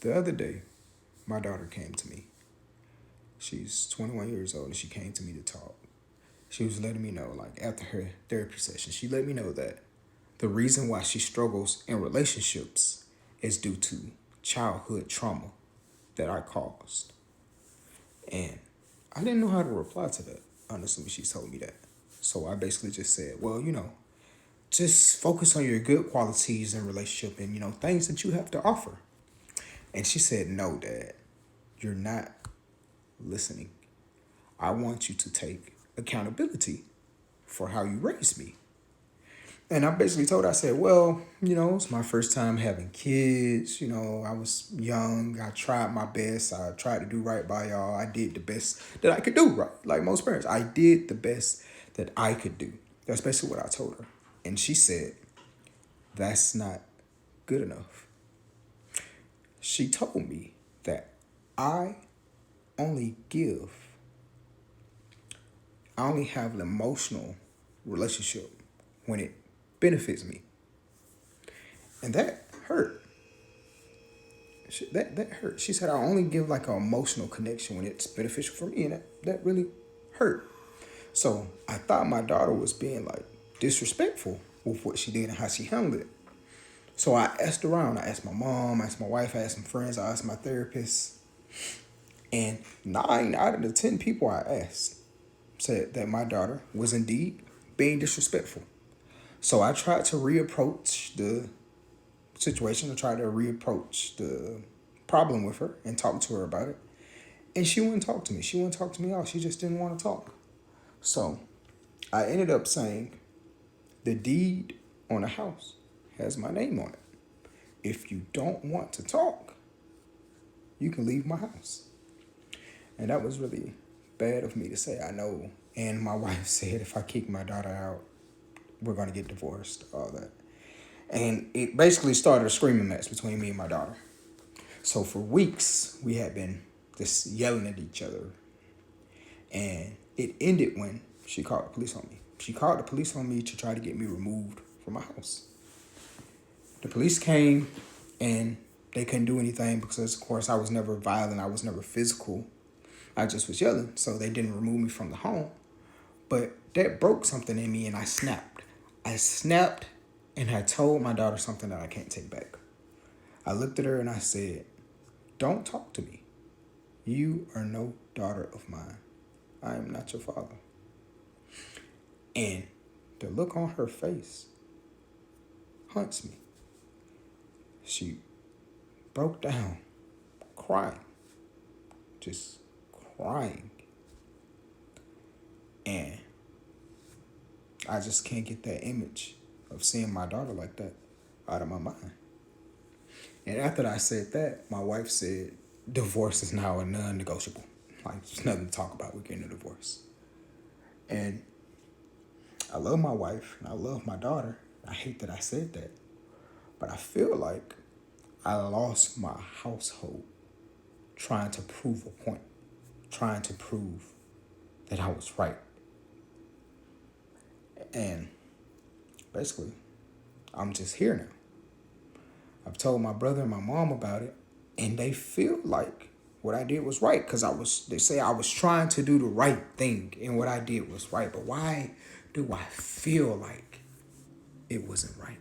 The other day, my daughter came to me. She's 21 years old and she came to me to talk. She was letting me know, like after her therapy session, she let me know that the reason why she struggles in relationships is due to childhood trauma that I caused. And I didn't know how to reply to that, honestly, when she told me that. So I basically just said, well, just focus on your good qualities in relationship and, things that you have to offer. And she said, no, Dad, you're not listening. I want you to take accountability for how you raised me. And I basically told her, I said, well, it's my first time having kids. I was young. I tried my best. I tried to do right by y'all. I did the best that I could do, right? Like most parents, I did the best that I could do. That's basically what I told her. And she said, that's not good enough. She told me that I only give, I only have an emotional relationship when it benefits me. And that hurt. That hurt. She said I only give like an emotional connection when it's beneficial for me, and that really hurt. So I thought my daughter was being like disrespectful with what she did and how she handled it. So I asked around. I asked my mom, I asked my wife, I asked some friends, I asked my therapist. And 9 out of the 10 people I asked said that my daughter was indeed being disrespectful. So I tried to reapproach the situation. I tried to reapproach the problem with her and talk to her about it. And she wouldn't talk to me. She wouldn't talk to me at all. She just didn't want to talk. So I ended up saying the deed on the house has my name on it. If you don't want to talk, you can leave my house. And that was really bad of me to say, I know. And my wife said if I kick my daughter out, we're going to get divorced, all that. And it basically started a screaming match between me and my daughter. So for weeks, we had been just yelling at each other. And it ended when she called the police on me. She called the police on me to try to get me removed from my house. The police came and they couldn't do anything because, of course, I was never violent. I was never physical. I just was yelling. So they didn't remove me from the home. But that broke something in me and I snapped. I snapped and I told my daughter something that I can't take back. I looked at her and I said, don't talk to me. You are no daughter of mine. I am not your father. And the look on her face haunts me. She broke down, crying, just crying. And I just can't get that image of seeing my daughter like that out of my mind. And after I said that, my wife said, divorce is now a non-negotiable. Like, there's nothing to talk about. We're getting a divorce. And I love my wife and I love my daughter. I hate that I said that. But I feel like I lost my household trying to prove a point, trying to prove that I was right. And basically, I'm just here now. I've told my brother and my mom about it, and they feel like what I did was right because they say I was trying to do the right thing and what I did was right. But why do I feel like it wasn't right?